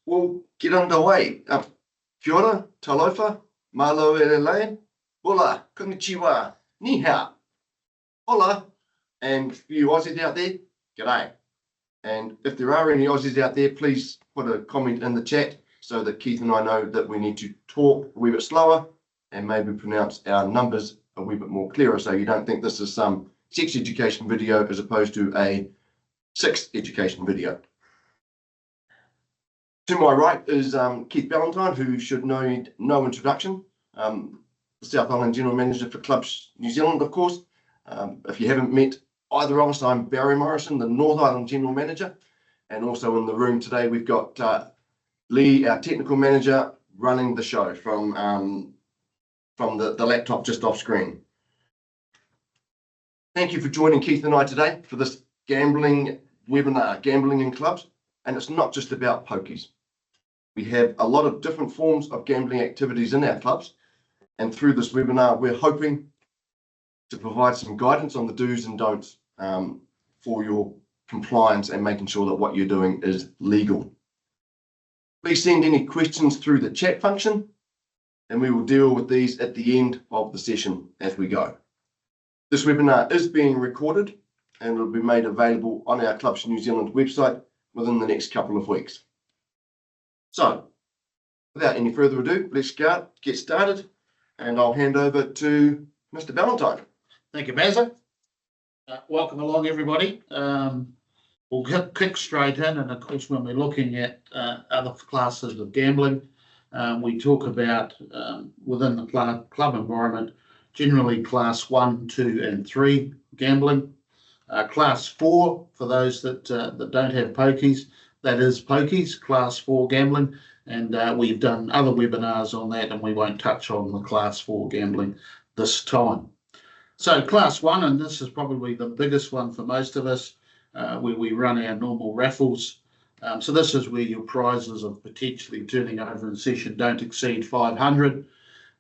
we'll get underway. Kia ora, talofa, malo e lei, hola, konnichiwa, ni hao, hola, and for you Aussies out there, g'day. And if there are any Aussies out there, please put a comment in the chat so that Keith and I know that we need to talk a wee bit slower and maybe pronounce our numbers a wee bit more clearer, so you don't think this is some sex education video as opposed to a sex education video. To my right is Keith Ballantyne, who should need no introduction, the South Island General Manager for Clubs New Zealand, of course. If you haven't met either of us, I'm Barry Morrison, the North Island General Manager, and also in the room today we've got Lee, our Technical Manager, running the show from the laptop just off screen. Thank you for joining Keith and I today for this gambling webinar, Gambling in Clubs. And it's not just about pokies. We have a lot of different forms of gambling activities in our clubs. And through this webinar, we're hoping to provide some guidance on the do's and don'ts for your compliance and making sure that what you're doing is legal. Please send any questions through the chat function, and we will deal with these at the end of the session as we go. This webinar is being recorded and will be made available on our Clubs New Zealand website within the next couple of weeks. So, without any further ado, let's get started, and I'll hand over to Mr. Ballantyne. Thank you, Mazza. Welcome along, everybody. We'll kick straight in, and of course, when we're looking at other classes of gambling, we talk about within the club environment, generally class 1, 2, and 3 gambling. Class 4, for those that don't have pokies, that is pokies, class 4 gambling, and we've done other webinars on that, and we won't touch on the class 4 gambling this time. So class 1, and this is probably the biggest one for most of us, where we run our normal raffles. So this is where your prizes of potentially turning over in session don't exceed 500.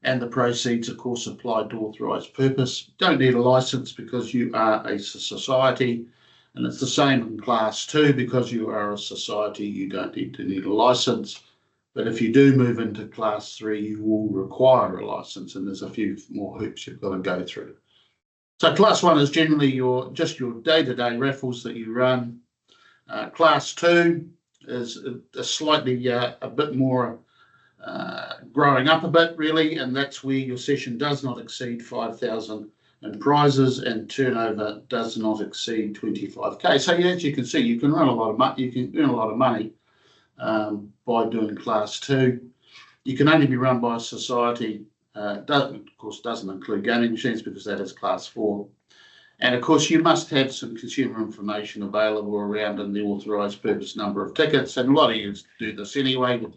And the proceeds, of course, applied to authorised purpose. Don't need a licence because you are a society, and it's the same in class 2. Because you are a society, you don't need a licence. But if you do move into class 3, you will require a licence, and there's a few more hoops you've got to go through. So class 1 is generally just your day-to-day raffles that you run. Class 2 is slightly a bit more growing up a bit, really, and that's where your session does not exceed 5,000 in prizes and turnover does not exceed 25k. So as you can see, you can run a lot of money. You can earn a lot of money by doing class 2. You can only be run by a society. Doesn't include gaming machines because that is class 4. And of course, you must have some consumer information available around in the authorised purpose number of tickets. And a lot of you do this anyway with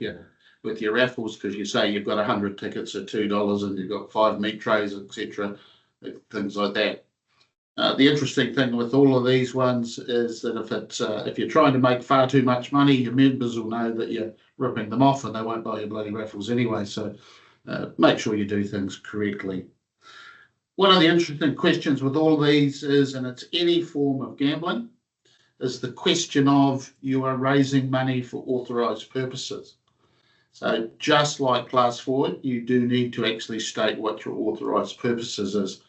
your raffles, because you say you've got 100 tickets at $2 and you've got 5 meat trays, etc., things like that. The interesting thing with all of these ones is that if you're trying to make far too much money, your members will know that you're ripping them off and they won't buy your bloody raffles anyway. So make sure you do things correctly. One of the interesting questions with all of these is, and it's any form of gambling, is the question of you are raising money for authorised purposes. So just like class 4, you do need to actually state what your authorised purposes is.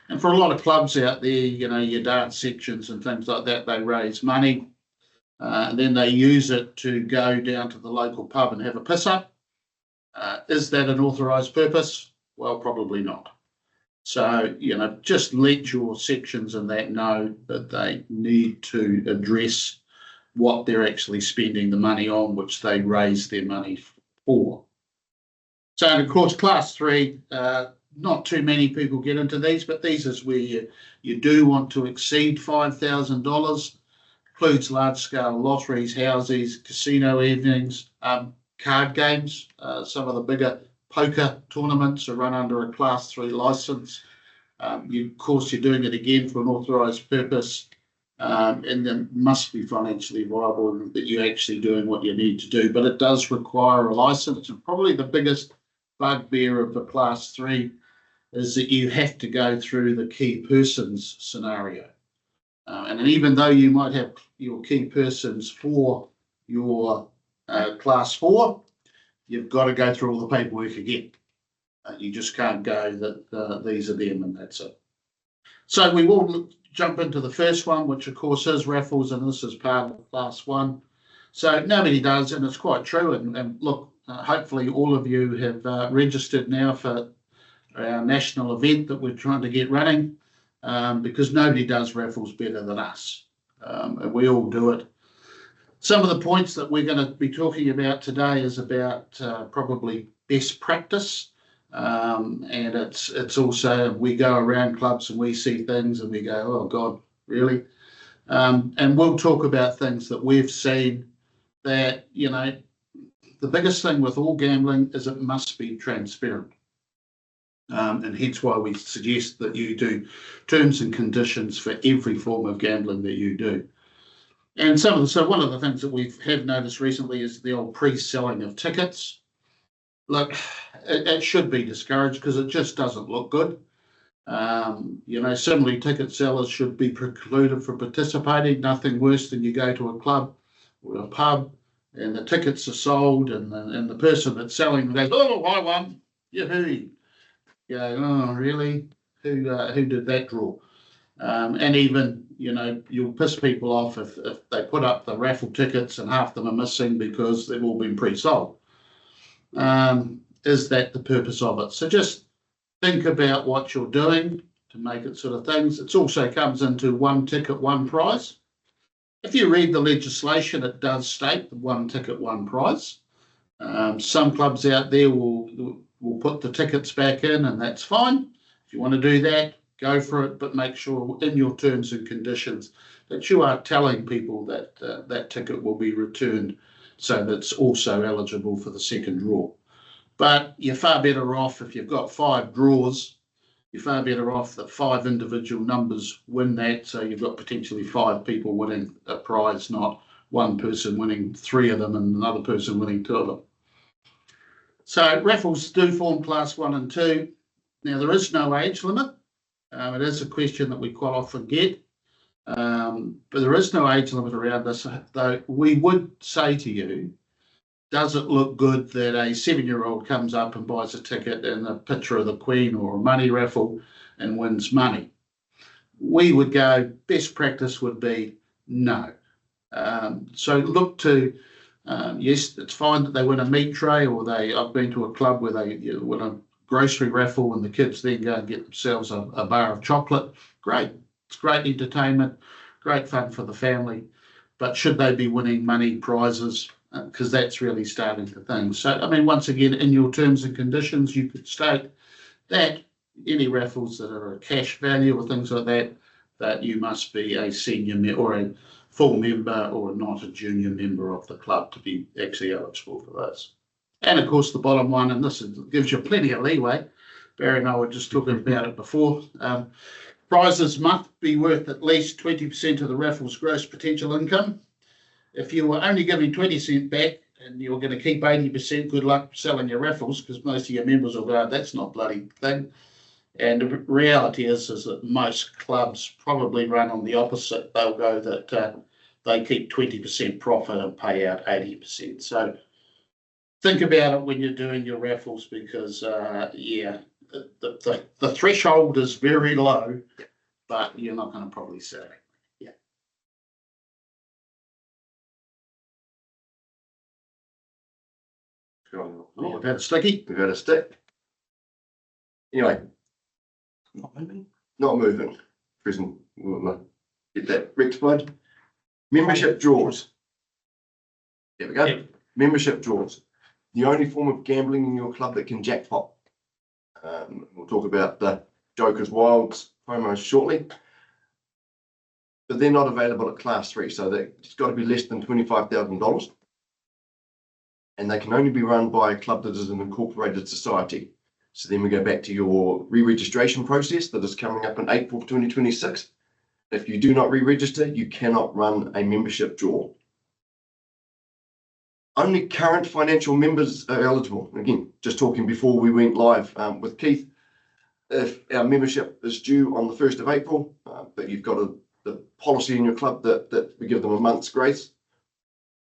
And for a lot of clubs out there, your dance sections and things like that, they raise money and then they use it to go down to the local pub and have a piss up. Is that an authorised purpose? Well, probably not. So, just let your sections and that know that they need to address what they're actually spending the money on, which they raise their money for. So, and of course, class 3, not too many people get into these, but these is where you do want to exceed $5,000. Includes large-scale lotteries, houses, casino evenings, card games. Some of the bigger poker tournaments are run under a class 3 licence. Of course, you're doing it again for an authorised purpose, and then must be financially viable and that you're actually doing what you need to do. But it does require a licence, and probably the biggest bugbear of the class 3 is that you have to go through the key persons scenario. And even though you might have your key persons for your Class 4, you've got to go through all the paperwork again. You just can't go that these are them and that's it. So we will jump into the first one, which of course is raffles, and this is part of Class 1. So nobody does, and it's quite true. And look, hopefully all of you have registered now for our national event that we're trying to get running, because nobody does raffles better than us, and we all do it. Some of the points that we're going to be talking about today is about probably best practice, and it's also, we go around clubs and we see things and we go, oh God, really? And we'll talk about things that we've seen that, you know, the biggest thing with all gambling is it must be transparent. And hence why we suggest that you do terms and conditions for every form of gambling that you do. And so one of the things that we have noticed recently is the old pre-selling of tickets. Look, it should be discouraged because it just doesn't look good. You know, similarly, ticket sellers should be precluded from participating. Nothing worse than you go to a club or a pub and the tickets are sold and the person that's selling goes, oh, I won. Yahoo. You go, oh, really? Who did that draw? And even, you know, you'll piss people off if they put up the raffle tickets and half them are missing because they've all been pre-sold. Is that the purpose of it? So just think about what you're doing to make it sort of things. It also comes into one ticket, one prize. If you read the legislation, it does state the one ticket, one prize. Some clubs out there will put the tickets back in, and that's fine. If you want to do that, go for it, but make sure in your terms and conditions that you are telling people that that ticket will be returned so that's also eligible for the second draw. But you're far better off if you've got 5 draws, you're far better off that 5 individual numbers win that, so you've got potentially 5 people winning a prize, not one person winning 3 of them and another person winning 2 of them. So raffles do form class 1 and 2. Now there is no age limit. It is a question that we quite often get, but there is no age limit around this. Though we would say to you, does it look good that a 7-year-old comes up and buys a ticket and a picture of the Queen or a money raffle and wins money? We would go, best practice would be no. So look to, yes, it's fine that they win a meat tray, or I've been to a club where they win a grocery raffle and the kids then go and get themselves a bar of chocolate. Great. It's great entertainment, great fun for the family. But should they be winning money prizes? Because that's really starting to thing. So, I mean, once again, in your terms and conditions, you could state that any raffles that are a cash value or things like that, that you must be a senior or a full member or not a junior member of the club to be actually eligible for those. And of course, the bottom one, and this gives you plenty of leeway. Barry and I were just talking about it before. Prizes must be worth at least 20% of the raffle's gross potential income. If you were only giving 20% back and you were going to keep 80%, good luck selling your raffles, because most of your members will go, that's not bloody thing. And the reality is that most clubs probably run on the opposite. They'll go that they keep 20% profit and pay out 80%. So think about it when you're doing your raffles, because yeah, the threshold is very low, but you're not going to probably sell it. Yeah. Oh, We've had a sticky. we've got a stick. Anyway, Not moving. not moving. Prison, we'll get that rectified. Membership draws. There we go. Yep. Membership draws. The only form of gambling in your club that can jackpot. We'll talk about the Jokers Wilds promos shortly. But they're not available at class 3, so it's got to be less than $25,000. And they can only be run by a club that is an incorporated society. So then we go back to your re-registration process that is coming up in April 2026. If you do not re-register, you cannot run a membership draw. Only current financial members are eligible. Again, just talking before we went live with Keith, if our membership is due on the 1st of April, but you've got the policy in your club that we give them a month's grace,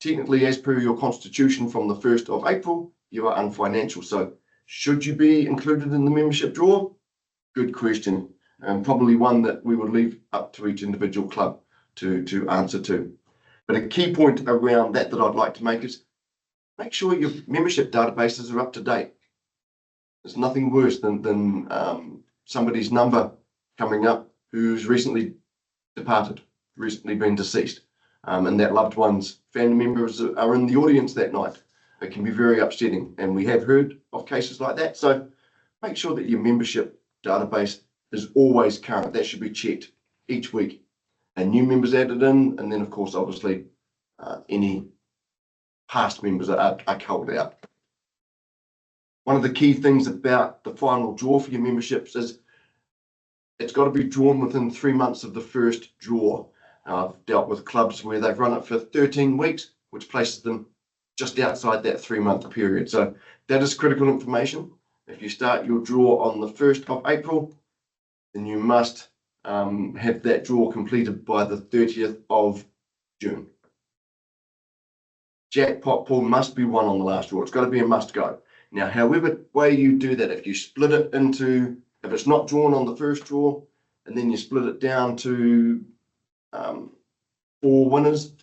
technically, as per your constitution from the 1st of April, you are unfinancial. So should you be included in the membership draw? Good question, and probably one that we would leave up to each individual club to answer to. But a key point around that I'd like to make is make sure your membership databases are up to date. There's nothing worse than somebody's number coming up who's recently departed, recently been deceased, and that loved one's family members are in the audience that night. It can be very upsetting, and we have heard of cases like that. So make sure that your membership database is always current. That should be checked each week, and new members added in, and then of course, obviously, any past members are culled out. One of the key things about the final draw for your memberships is it's got to be drawn within 3 months of the first draw. I've dealt with clubs where they've run it for 13 weeks, which places them just outside that 3-month period. So that is critical information. If you start your draw on the 1st of April, then you must have that draw completed by the 30th of June. Jackpot pool must be won on the last draw. It's got to be a must go. Now, however way you do that, if you split it into, if it's not drawn on the first draw, and then you split it down to 4 winners,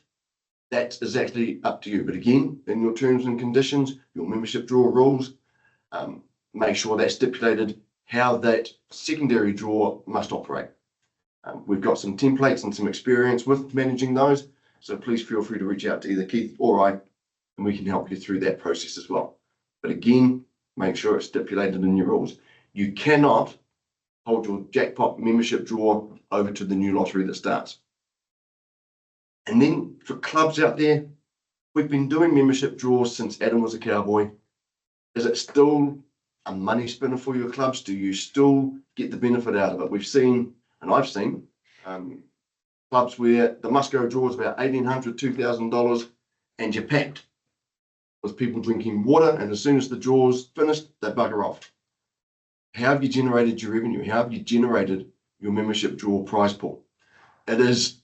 that is actually up to you. But again, in your terms and conditions, your membership draw rules, make sure that's stipulated how that secondary draw must operate. We've got some templates and some experience with managing those, so please feel free to reach out to either Keith or I, and we can help you through that process as well. But again, make sure it's stipulated in your rules. You cannot hold your jackpot membership draw over to the new lottery that starts. And then for clubs out there, we've been doing membership draws since Adam was a cowboy. Is it still a money spinner for your clubs? Do you still get the benefit out of it? We've seen, and I've seen, clubs where the must-go draw is about $1,800, $2,000, and you're packed with people drinking water, and as soon as the draw's finished, they bugger off. How have you generated your revenue? How have you generated your membership draw prize pool? It is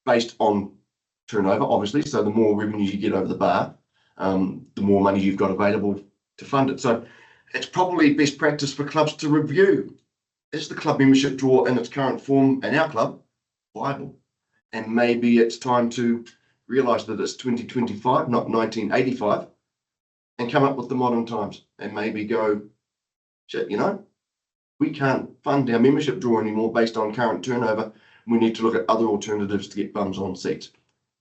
based on turnover, obviously, so the more revenue you get over the bar, the more money you've got available to fund it. So it's probably best practice for clubs to review, is the club membership draw in its current form in our club viable? And maybe it's time to realise that it's 2025, not 1985, and come up with the modern times and maybe go, shit, you know, we can't fund our membership draw anymore based on current turnover. We need to look at other alternatives to get bums on seats.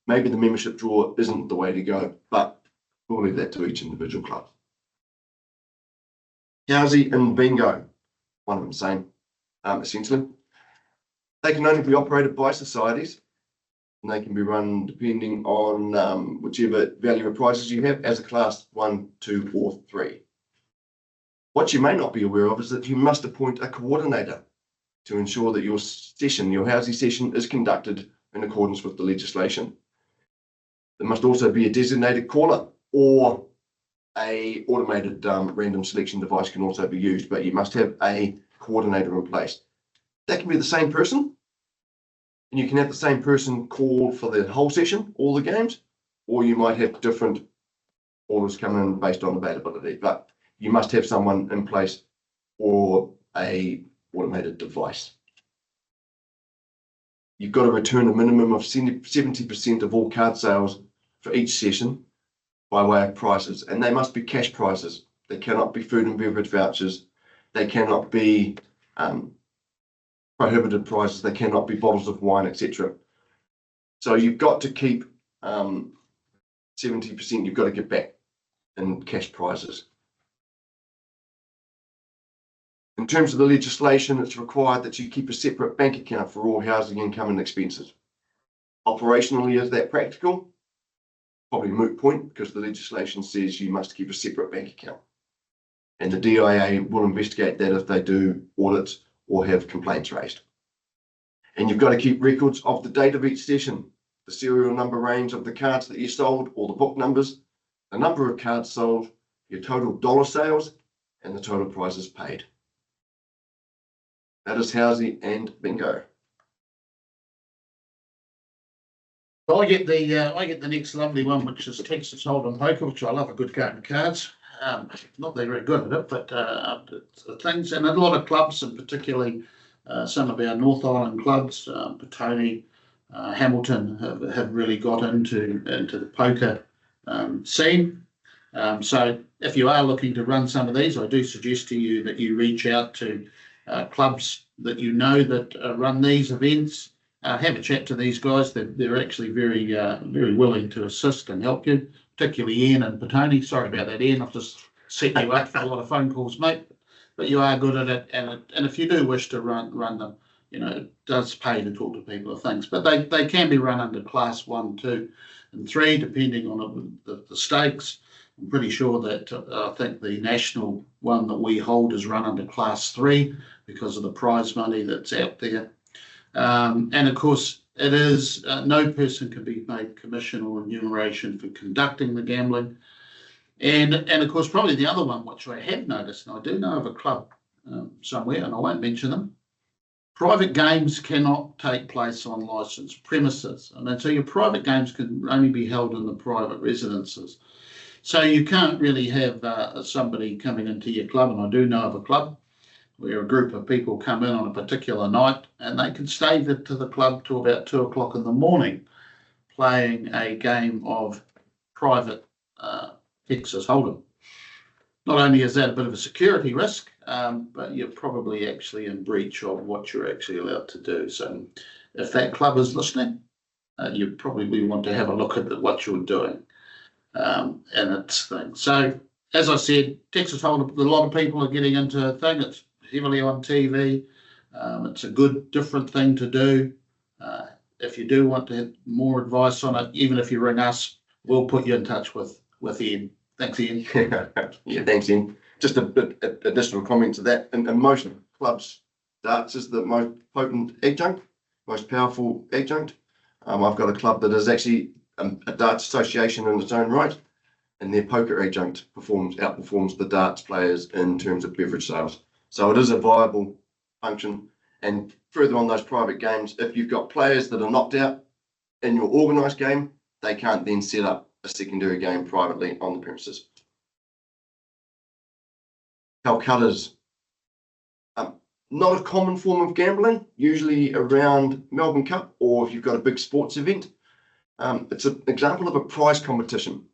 Maybe the membership draw isn't the way to go, but we'll leave that to each individual club. Housey and bingo, one of them same, essentially. They can only be operated by societies, and they can be run depending on whichever value of prizes you have as a class 1, 2, or 3. What you may not be aware of is that you must appoint a coordinator to ensure that your session, your housing session, is conducted in accordance with the legislation. There must also be a designated caller, or a automated random selection device can also be used, but you must have a coordinator in place. That can be the same person, and you can have the same person call for the whole session, all the games, or you might have different orders come in based on availability, but you must have someone in place or a automated device. You've got to return a minimum of 70% of all card sales for each session by way of prices, and they must be cash prices. They cannot be food and beverage vouchers. They cannot be prohibited prices. They cannot be bottles of wine, etc. So you've got to keep 70%. You've got to get back in cash prizes. In terms of the legislation, it's required that you keep a separate bank account for all housing income and expenses. Operationally, is that practical? Probably a moot point, because the legislation says you must keep a separate bank account. And the DIA will investigate that if they do audits or have complaints raised. And you've got to keep records of the date of each session, the serial number range of the cards that you sold, or the book numbers, the number of cards sold, your total dollar sales, and the total prizes paid. That is housing and bingo. I get the next lovely one, which is Texas Hold'em Poker, which I love a good game of cards. Not that very good at it, but things, and a lot of clubs, and particularly some of our North Island clubs, Petone, Hamilton, have really got into the poker scene. So if you are looking to run some of these, I do suggest to you that you reach out to clubs that you know that run these events. Have a chat to these guys. They're actually very willing to assist and help you, particularly Ian and Petone. Sorry about that, Ian. I've just set you up for a lot of phone calls, mate. But you are good at it, and if you do wish to run them, it does pay to talk to people of things. But they can be run under class 1, 2, and 3, depending on the stakes. I'm pretty sure that I think the national one that we hold is run under class 3 because of the prize money that's out there. And of course, it is no person can be made commission or remuneration for conducting the gambling. And of course, probably the other one, which I have noticed, and I do know of a club somewhere, and I won't mention them. Private games cannot take place on licensed premises. And so your private games can only be held in the private residences. So you can't really have somebody coming into your club, and I do know of a club where a group of people come in on a particular night and they can stay to the club till about 2 o'clock in the morning playing a game of private Texas Hold'em. Not only is that a bit of a security risk, but you're probably actually in breach of what you're actually allowed to do. So if that club is listening, you probably want to have a look at what you're doing and its thing. So as I said, Texas Hold'em, a lot of people are getting into a thing. It's heavily on TV. It's a good, different thing to do. If you do want to have more advice on it, even if you ring us, we'll put you in touch with Ian. Thanks, Ian. Yeah, thanks, Ian. Just a bit additional comment to that. In most clubs, darts is the most potent adjunct, most powerful adjunct. I've got a club that is actually a darts association in its own right, and their poker adjunct outperforms the darts players in terms of beverage sales. So it is a viable function. And further on those private games, if you've got players that are knocked out in your organised game, they can't then set up a secondary game privately on the premises. Calcutta's not a common form of gambling, usually around Melbourne Cup or if you've got a big sports event. It's an example of a prize competition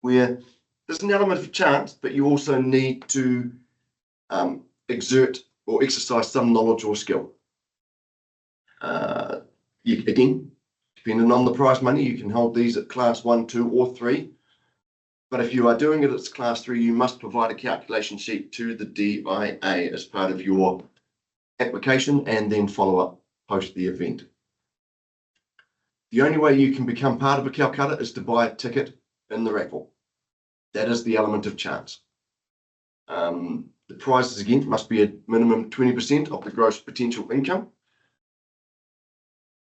where there's an element of chance, but you also need to exert or exercise some knowledge or skill. Again, depending on the prize money, you can hold these at class 1, 2, or 3. But if you are doing it at class 3, you must provide a calculation sheet to the DIA as part of your application and then follow up post the event. The only way you can become part of a Calcutta is to buy a ticket in the raffle. That is the element of chance. The prizes, again, must be a minimum 20% of the gross potential income.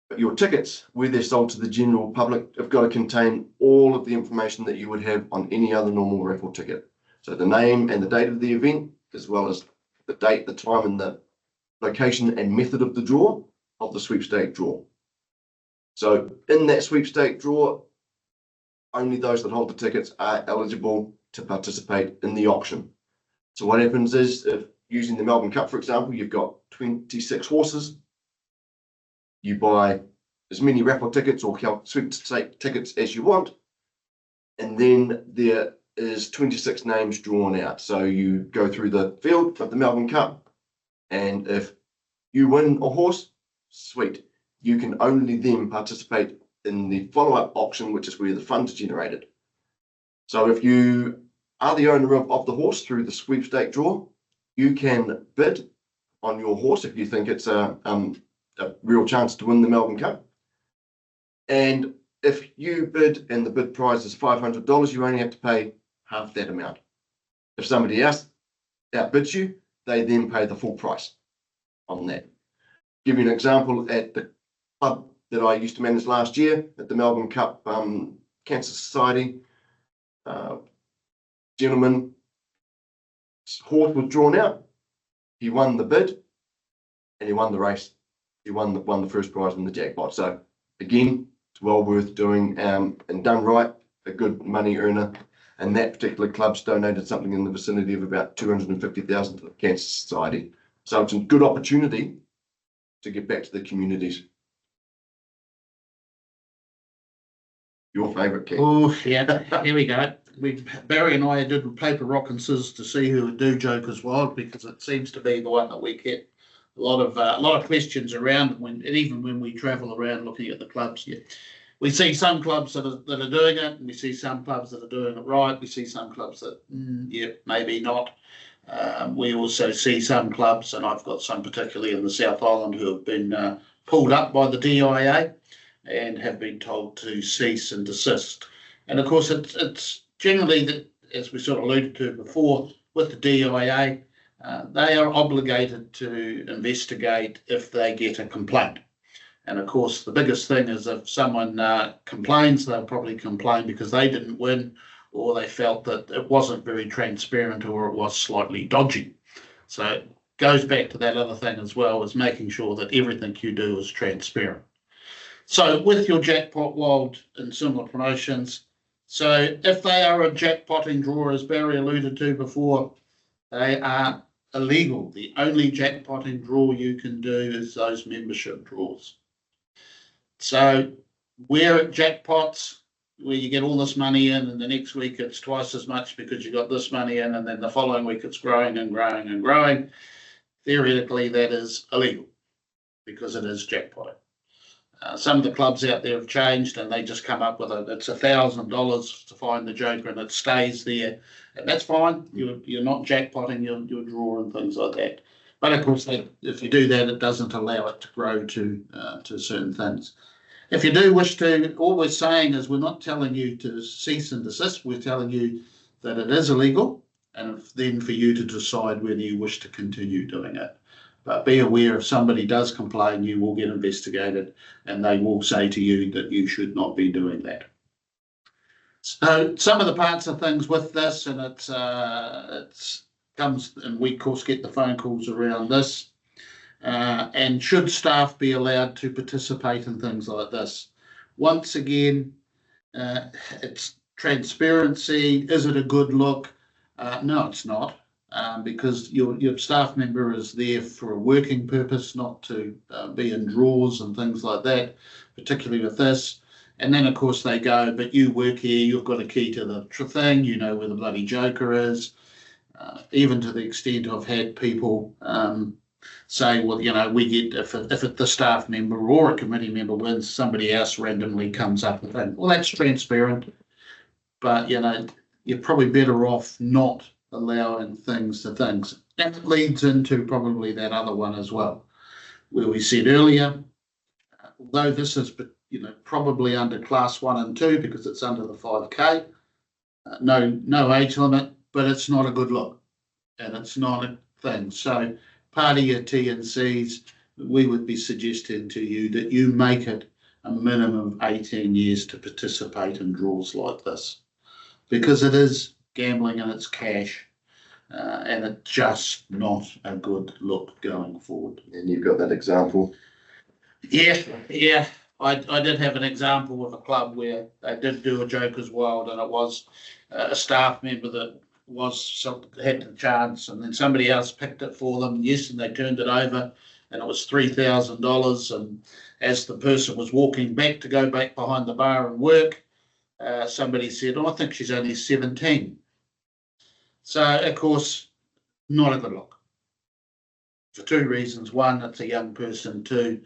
But your tickets, where they're sold to the general public, have got to contain all of the information that you would have on any other normal raffle ticket. So the name and the date of the event, as well as the date, the time, and the location and method of the draw of the sweepstake draw. So in that sweepstake draw, only those that hold the tickets are eligible to participate in the auction. So what happens is, if using the Melbourne Cup, for example, you've got 26 horses, you buy as many raffle tickets or sweepstake tickets as you want, and then there is 26 names drawn out. So you go through the field of the Melbourne Cup, and if you win a horse, sweet. You can only then participate in the follow-up auction, which is where the funds are generated. So if you are the owner of the horse through the sweepstake draw, you can bid on your horse if you think it's a real chance to win the Melbourne Cup. And if you bid and the bid price is $500, you only have to pay half that amount. If somebody else outbids you, they then pay the full price on that. Give you an example, at the club that I used to manage last year at the Melbourne Cup Cancer Society, gentleman's horse was drawn out. He won the bid and he won the race. He won the first prize in the jackpot. So again, well worth doing, and done right, a good money earner. And that particular club's donated something in the vicinity of about 250,000 to the Cancer Society. So it's a good opportunity to get back to the communities. Your favourite, Ken? Oh, yeah, here we go. Barry and I did paper, rock and scissors to see who would do Joker's Wild, because it seems to be the one that we get a lot of questions around and even when we travel around looking at the clubs. Yeah, we see some clubs that are doing it, and we see some clubs that are doing it right. We see some clubs that, maybe not. We also see some clubs, and I've got some particularly in the South Island, who have been pulled up by the DIA and have been told to cease and desist. And of course, it's generally that, as we sort of alluded to before, with the DIA, they are obligated to investigate if they get a complaint. And of course, the biggest thing is if someone complains, they'll probably complain because they didn't win, or they felt that it wasn't very transparent, or it was slightly dodgy. So it goes back to that other thing as well, is making sure that everything you do is transparent. So with your jackpot wild and similar promotions, so if they are a jackpotting draw, as Barry alluded to before, they are illegal. The only jackpotting draw you can do is those membership draws. So we're at jackpots where you get all this money in, and the next week it's twice as much because you got this money in, and then the following week it's growing and growing and growing. Theoretically, that is illegal because it is jackpotting. Some of the clubs out there have changed, and they just come up with it's $1,000 to find the joker, and it stays there, and that's fine. You're not jackpotting your draw and things like that. But of course, if you do that, it doesn't allow it to grow to certain things. If you do wish to, all we're saying is we're not telling you to cease and desist. We're telling you that it is illegal, and then for you to decide whether you wish to continue doing it. But be aware, if somebody does complain, you will get investigated, and they will say to you that you should not be doing that. So some of the parts of things with this, and it's comes, and we of course get the phone calls around this. And should staff be allowed to participate in things like this? Once again, it's transparency. Is it a good look? No, it's not. Because your staff member is there for a working purpose, not to be in draws and things like that, particularly with this. And then, of course, they go, but you work here, you've got a key to the thing, you know where the bloody joker is. Even to the extent I've had people say, well, we get, if the staff member or a committee member wins, somebody else randomly comes up with that. Well, that's transparent, but, you're probably better off not allowing things to things. That leads into probably that other one as well, where we said earlier, although this is, probably under class 1 and 2 because it's under the 5K, no age limit, but it's not a good look, and it's not a thing. So part of your T&Cs, we would be suggesting to you that you make it a minimum of 18 years to participate in draws like this, because it is gambling and it's cash, and it's just not a good look going forward. And you've got that example. Yeah. I did have an example with a club where they did do a Joker's Wild, and it was a staff member that had the chance, and then somebody else picked it for them. Yes, and they turned it over, and it was $3,000. And as the person was walking back to go back behind the bar and work, somebody said, I think she's only 17. So, of course, not a good look. For two reasons. One, it's a young person. Two,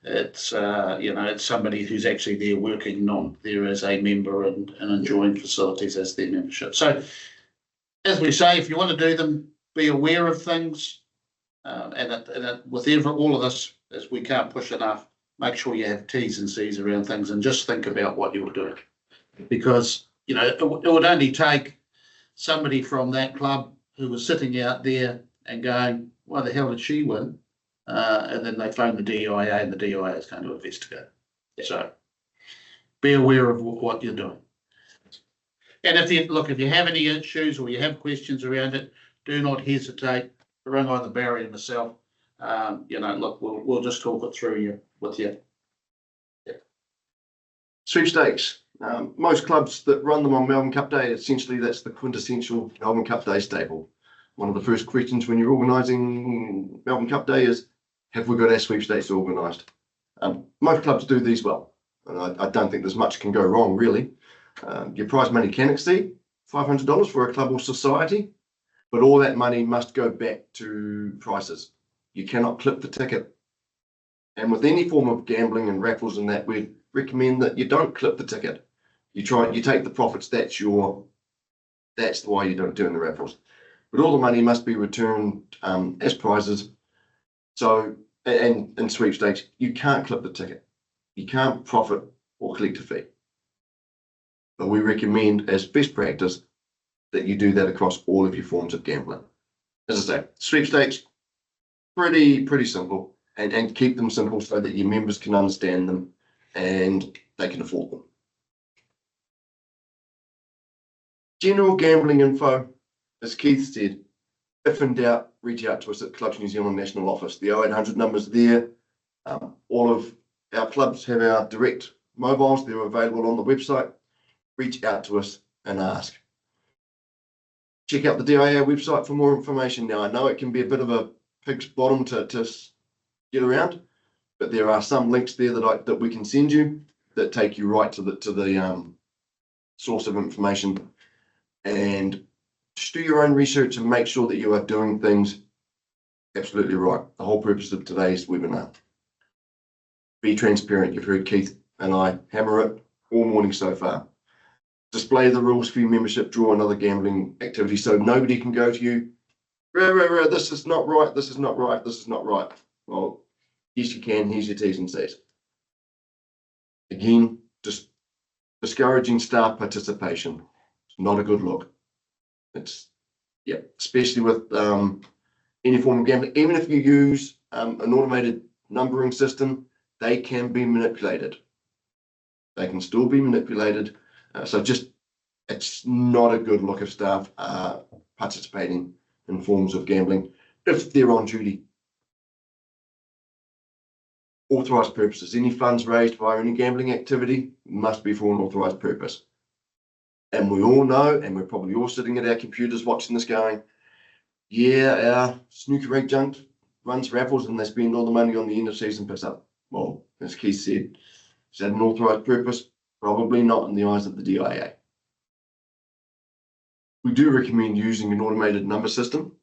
it's it's somebody who's actually there working, not there as a member and enjoying facilities as their membership. So, as we say, if you want to do them, be aware of things, with all of this, as we can't push enough, make sure you have T's and C's around things, and just think about what you're doing, because it would only take somebody from that club who was sitting out there and going, why the hell did she win? And then they phone the DIA, and the DIA is going to investigate. Yeah. So be aware of what you're doing. And if you have any issues or you have questions around it, do not hesitate to ring either Barry or myself. We'll just talk it through with you. Sweepstakes. Most clubs that run them on Melbourne Cup Day, essentially that's the quintessential Melbourne Cup Day staple. One of the first questions when you're organising Melbourne Cup Day is, have we got our sweepstakes organised? Most clubs do these well, and I don't think there's much can go wrong really. Your prize money can exceed $500 for a club or society, but all that money must go back to prices. You cannot clip the ticket. And with any form of gambling and raffles and that, we recommend that you don't clip the ticket. You take the profits. That's why you're doing the raffles. But all the money must be returned as prizes. So, and in sweepstakes, you can't clip the ticket. You can't profit or collect a fee. But we recommend as best practice that you do that across all of your forms of gambling. As I say, sweepstakes, pretty simple, and keep them simple so that your members can understand them and they can afford them. General gambling info, as Keith said, if in doubt, reach out to us at Clubs New Zealand National Office. The 0800 number's there. All of our clubs have our direct mobiles. They're available on the website. Reach out to us and ask. Check out the DIA website for more information. Now, I know it can be a bit of a pig's bottom to get around, but there are some links there that we can send you that take you right to the source of information. And just do your own research and make sure that you are doing things absolutely right. The whole purpose of today's webinar. Be transparent. You've heard Keith and I hammer it all morning so far. Display the rules for your membership draw and other gambling activities so nobody can go to you, this is not right, this is not right, this is not right. Well, yes, you can. Here's your T's and C's. Again, just discouraging staff participation. It's not a good look. It's, yeah, especially with any form of gambling. Even if you use an automated numbering system, they can be manipulated. They can still be manipulated. So just, it's not a good look if staff are participating in forms of gambling if they're on duty. Authorised purposes. Any funds raised via any gambling activity must be for an authorised purpose. And we all know, and we're probably all sitting at our computers watching this going, yeah, our snooker adjunct runs raffles and they spend all the money on the end of season piss up. Well, as Keith said, is that an authorised purpose? Probably not in the eyes of the DIA. We do recommend using an automated number system,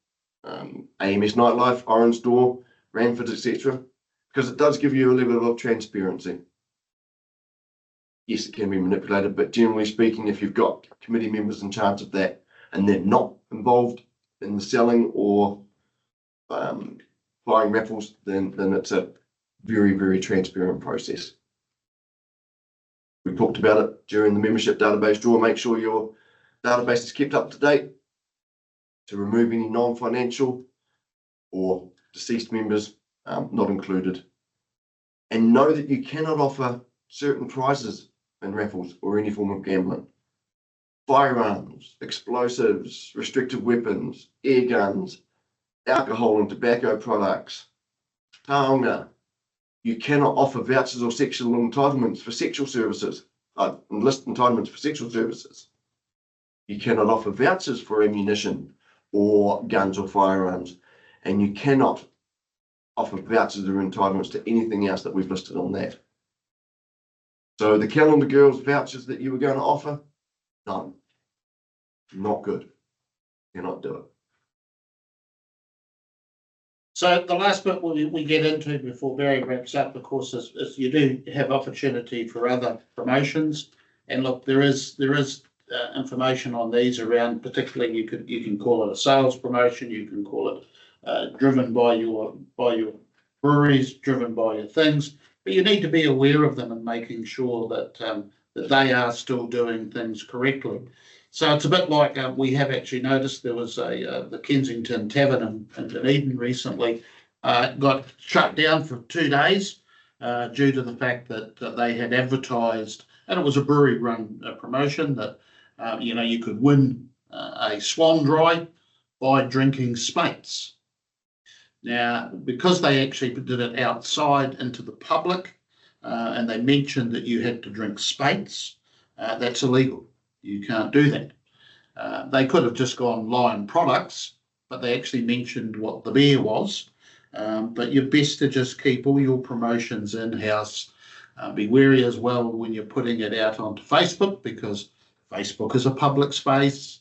AMS Nightlife, Orange Door, Ranford, etc., because it does give you a level of transparency. Yes, it can be manipulated, but generally speaking, if you've got committee members in charge of that and they're not involved in the selling or buying raffles, then it's a very transparent process. We talked about it during the membership database draw. Make sure your database is kept up to date to remove any non-financial or deceased members not included. And know that you cannot offer certain prizes in raffles or any form of gambling. Firearms, explosives, restricted weapons, air guns, alcohol and tobacco products, taonga. You cannot offer vouchers or sexual entitlements for sexual services, enlist entitlements for sexual services. You cannot offer vouchers for ammunition or guns or firearms, and you cannot offer vouchers or entitlements to anything else that we've listed on that. So the calendar girls vouchers that you were going to offer, none. Not good. Cannot do it. So the last bit we get into before Barry wraps up, of course, is you do have opportunity for other promotions. And look, there is information on these around, particularly you can call it a sales promotion, you can call it driven by your breweries, driven by your things, but you need to be aware of them and making sure that that they are still doing things correctly. So it's a bit like we have actually noticed there was the Kensington Tavern in Dunedin recently got shut down for 2 days due to the fact that they had advertised, and it was a brewery run promotion, that you could win a swan dry by drinking Spates. Now, because they actually did it outside into the public, and they mentioned that you had to drink Spates, that's illegal. You can't do that. They could have just gone Lion products, but they actually mentioned what the beer was. But you're best to just keep all your promotions in-house. Be wary as well when you're putting it out onto Facebook, because Facebook is a public space.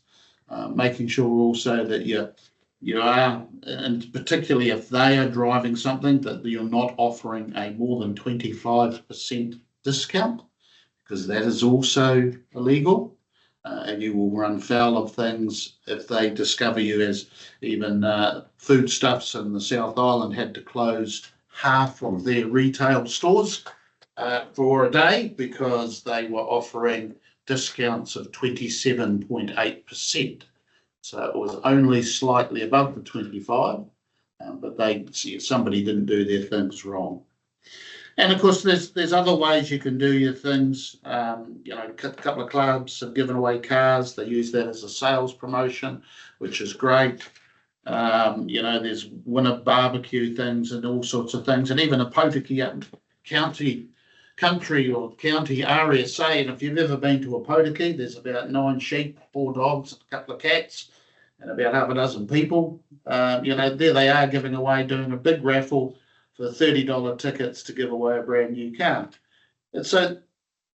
Making sure also that you are, and particularly if they are driving something, that you're not offering a more than 25% discount, because that is also illegal. And you will run foul of things if they discover you, as even Foodstuffs in the South Island had to close half of their retail stores for a day because they were offering discounts of 27.8%. So it was only slightly above the 25, but somebody didn't do their things wrong. And of course, there's other ways you can do your things. A couple of clubs have given away cars. They use that as a sales promotion, which is great. There's winter barbecue things and all sorts of things, and even a Pokies country or county RSA. And if you've ever been to a Pokies, there's about 9 sheep, 4 dogs, a couple of cats, and about half a dozen people. There they are giving away, doing a big raffle for $30 tickets to give away a brand new car. And so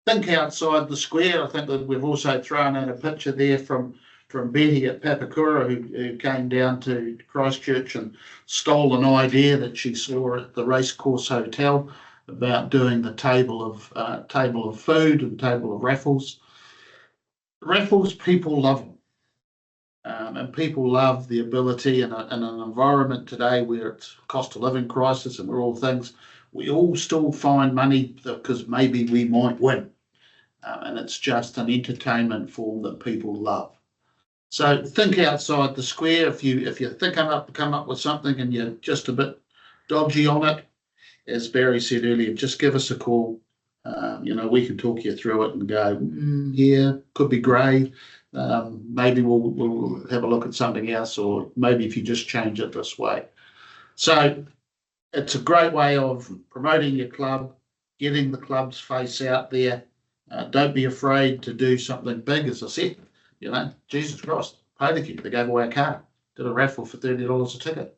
think outside the square. I think that we've also thrown in a picture there from Betty at Papakura, who came down to Christchurch and stole an idea that she saw at the Racecourse Hotel about doing the table of food and table of raffles. Raffles, people love them. And people love the ability in an environment today where it's cost of living crisis and we're all things, we all still find money because maybe we might win. And it's just an entertainment form that people love. So think outside the square. If you think come up with something and you're just a bit dodgy on it, as Barry said earlier, just give us a call. We can talk you through it and go, yeah, could be grey. Maybe we'll have a look at something else, or maybe if you just change it this way. So it's a great way of promoting your club, getting the club's face out there. Don't be afraid to do something big, as I said. Jesus Christ, Pokies, they gave away a car, did a raffle for $30 a ticket.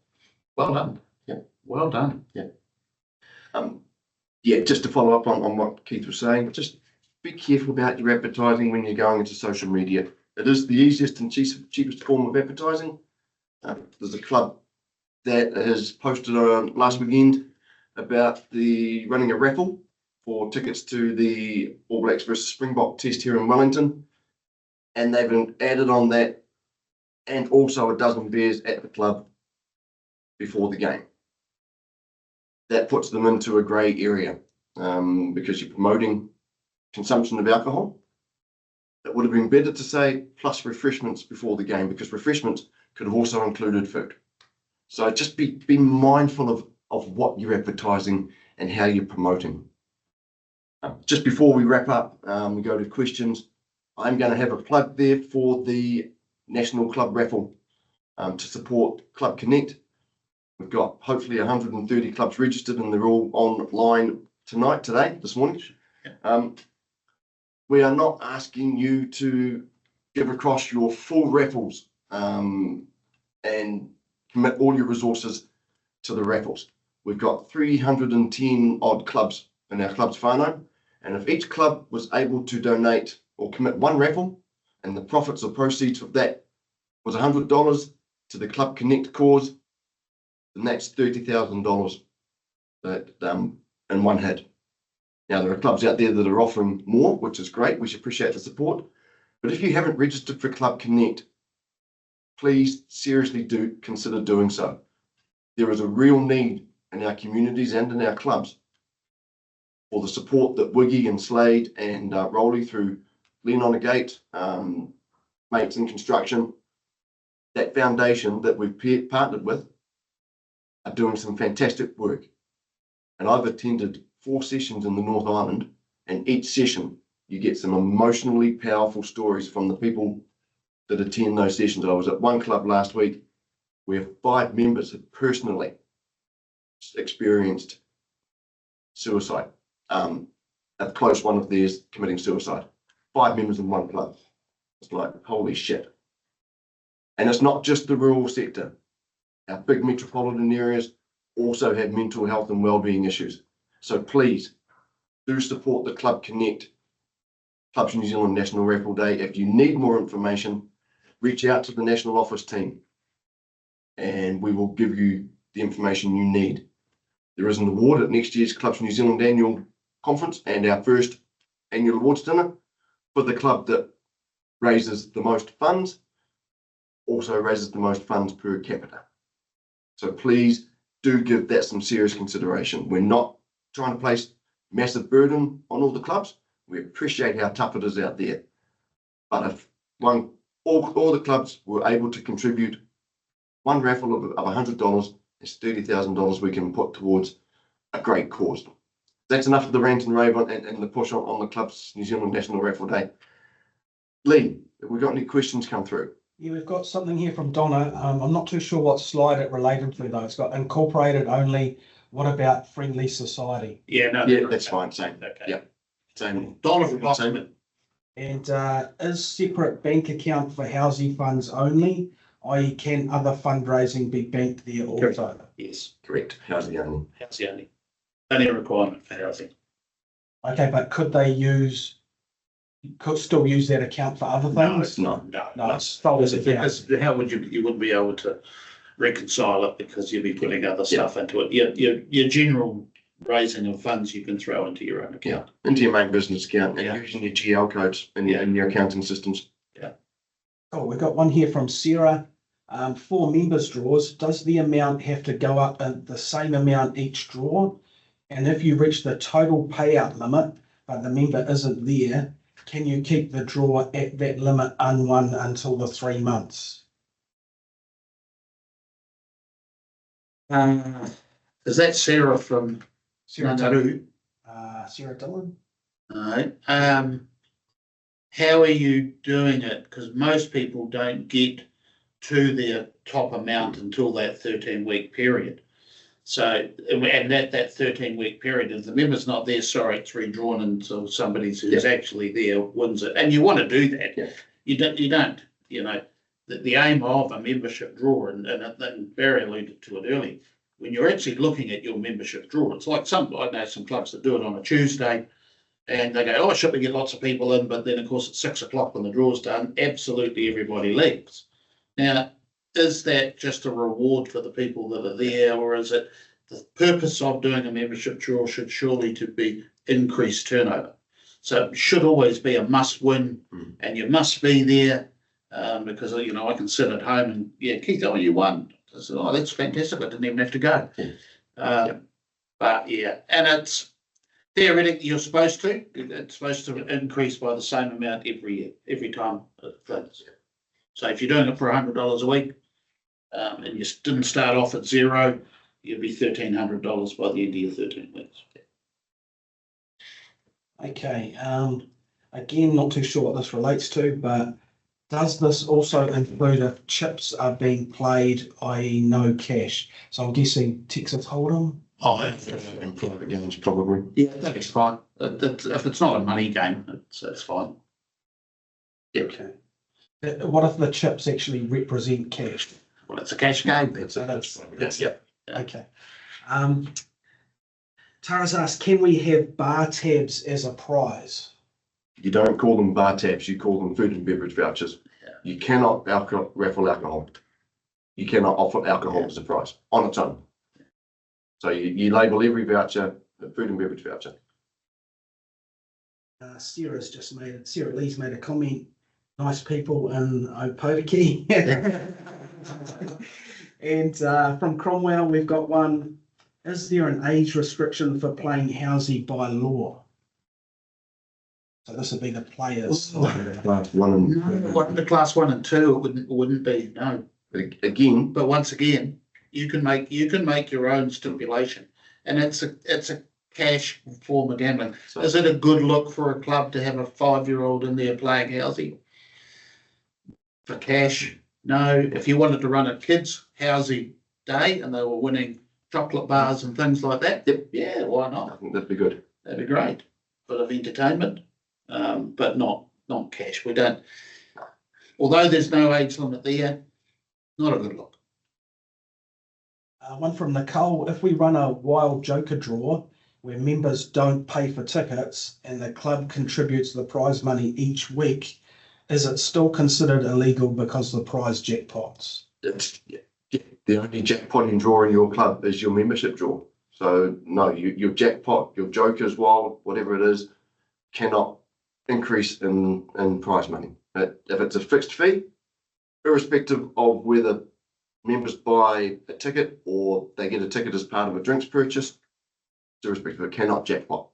Well done. Yeah. Well done. Yeah. Just to follow up on what Keith was saying, just be careful about your advertising when you're going into social media. It is the easiest and cheapest form of advertising. There's a club that has posted last weekend about the running a raffle for tickets to the All Blacks versus Springbok test here in Wellington. And they've been added on that, and also a dozen beers at the club before the game. That puts them into a grey area because you're promoting consumption of alcohol. It would have been better to say plus refreshments before the game, because refreshments could have also included food. So just be mindful of what you're advertising and how you're promoting. Just before we wrap up, we go to questions. I'm going to have a plug there for the National Club Raffle to support Club Connect. We've got hopefully 130 clubs registered, and they're all online this morning. We are not asking you to give across your full raffles and commit all your resources to the raffles. We've got 310 odd clubs in our club's whānau, and if each club was able to donate or commit one raffle, and the profits or proceeds of that was $100 to the Club Connect cause, then that's $30,000 that in one hit. Now, there are clubs out there that are offering more, which is great. We should appreciate the support. But if you haven't registered for Club Connect, please seriously do consider doing so. There is a real need in our communities and in our clubs for the support that Wiggy and Slade and Rowley through Lean on a Gate, Mates in Construction, that foundation that we've partnered with, are doing some fantastic work. And I've attended 4 sessions in the North Island, and each session you get some emotionally powerful stories from the people that attend those sessions. I was at one club last week where 5 members had personally experienced suicide a close one of theirs committing suicide. 5 members in one club. It's like, holy shit. And it's not just the rural sector. Our big metropolitan areas also have mental health and wellbeing issues. So please do support the Club Connect, Clubs New Zealand National Raffle Day. If you need more information, reach out to the national office team and we will give you the information you need. There is an award at next year's Clubs New Zealand annual conference and our first annual awards dinner for the club that raises the most funds, also raises the most funds per capita. So please do give that some serious consideration. We're not trying to place massive burden on all the clubs. We appreciate how tough it is out there. But if all the clubs were able to contribute one raffle of $100, it's $30,000 we can put towards a great cause. That's enough of the rant and rave and the push on the Clubs New Zealand National Raffle Day. Lee, have we got any questions come through? Yeah, we've got something here from Donna. I'm not too sure what slide it related to though. It's got incorporated only. What about friendly society? Yeah, no. Yeah, that's fine. Same. Okay. Yeah. Same. Dollar for Same. And is separate bank account for housing funds only, i.e. can other fundraising be banked there also? Yes, Correct. Housing only. housing only a requirement for housing. Okay, but could still use that account for other things? No. No, it's sold as a account. Because how would you wouldn't be able to reconcile it because you'd be putting other stuff into it. Your general raising of funds you can throw into your own account. Yeah, into your main business account and Yeah. using your GL codes in your accounting systems. Oh, we've got one here from Sarah. For members draws, does the amount have to go up in the same amount each draw? And if you reach the total payout limit, but the member isn't there, can you keep the draw at that limit unwon until the 3 months? Is that Sarah from Sarah Nauru? Sarah Dillon? No. How are you doing it? Because most people don't get to their top amount until that 13-week period. So, and that 13-week period, if the member's not there, sorry, it's redrawn until somebody who's actually there wins it. And you want to do that. Yeah. You don't, the aim of a membership draw, and Barry alluded to it earlier, when you're actually looking at your membership draw, it's like I know some clubs that do it on a Tuesday, and they go, oh, should we get lots of people in? But then, of course, at 6 o'clock when the draw's done, absolutely everybody leaves. Now, is that just a reward for the people that are there, or is it the purpose of doing a membership draw should surely to be increased turnover? So it should always be a must win, and you must be there because, I can sit at home and, Keith, oh, you won. I said, oh, that's fantastic. I didn't even have to go. But and it's theoretically you're supposed to. It's supposed to increase by the same amount every year, every time it floods. So if you're doing it for $100 a week and you didn't start off at zero, you'd be $1,300 by the end of your 13 weeks. Okay. Again, not too sure what this relates to, but does this also include if chips are being played, i.e. no cash? So I'm guessing Texas Hold'em? Oh, In private games, probably. yeah, that's fine. If it's not a money game, it's fine. Yeah. Okay. What if the chips actually represent cash? Well, it's a cash game. Yeah. Okay. Tara's asked, can we have bar tabs as a prize? You don't call them bar tabs, you call them food and beverage vouchers. Yeah. You cannot raffle alcohol. You cannot offer alcohol as a prize on its own. So you label every voucher a food and beverage voucher. Sarah Lee's made a comment. Nice people in Pokies. And from Cromwell, we've got one. Is there an age restriction for playing housey by law? So this would be the players. Class 1 and The class 1 and 2 it wouldn't be, no. again, But once again, you can make your own stipulation, and it's a cash form of gambling. so Is it a good look for a club to have a 5-year-old in there playing housey for cash? No. If you wanted to run a kids housey day and they were winning chocolate bars and things like that, Yep. yeah, why I not? think that'd be good. that'd be great. Bit of entertainment, but not cash. We don't, although there's no age limit there, not a good look. One from Nicole, if we run a wild joker draw where members don't pay for tickets and the club contributes the prize money each week, is it still considered illegal because of the prize jackpots? The only jackpotting draw in your club is your membership draw. So no, your jackpot, your jokers, wild, whatever it is, cannot increase in prize money. If it's a fixed fee, irrespective of whether members buy a ticket or they get a ticket as part of a drinks purchase, irrespective, it cannot jackpot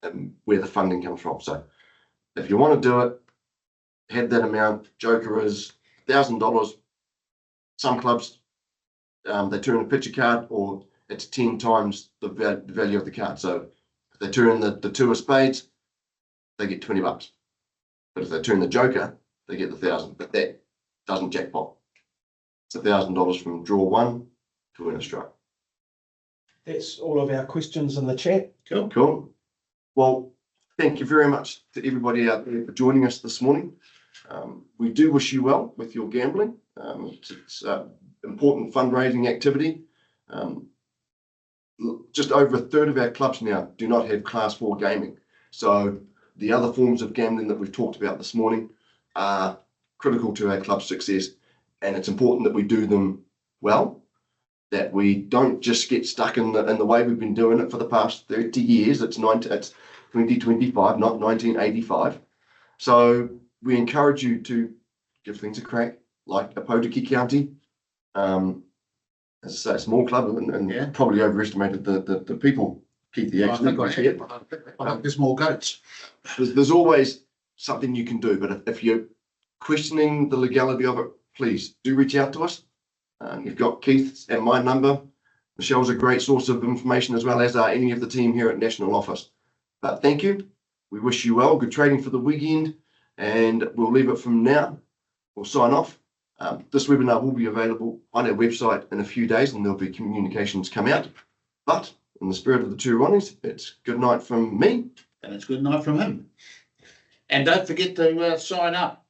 and where the funding comes from. So if you want to do it, have that amount. Joker is $1,000. Some clubs, they turn a picture card, or it's 10 times the value of the card. So if they turn the two of spades, they get $20. But if they turn the joker, they get the 1,000. But that doesn't jackpot. It's $1,000 from draw one to win a strike. That's all of our questions in the chat. Cool. Well, thank you very much to everybody out there for joining us this morning. We do wish you well with your gambling. It's an important fundraising activity. Just over a third of our clubs now do not have Class 4 gaming. So the other forms of gambling that we've talked about this morning are critical to our club's success. And it's important that we do them well, that we don't just get stuck in the way we've been doing it for the past 30 years. It's 2025, not 1985. So we encourage you to give things a crack, like a Pokies County. As I say, a small club, and probably overestimated the people. Keith, I think there's more goats. There's always something you can do, but if you're questioning the legality of it, please do reach out to us. You've got Keith's and my number. Michelle's a great source of information, as well as any of the team here at National Office. But thank you. We wish you well. Good trading for the weekend, and we'll leave it from now. We'll sign off. This webinar will be available on our website in a few days, and there'll be communications come out. But in the spirit of the two Ronnies, it's good night from me. And it's good night from him. And don't forget to sign up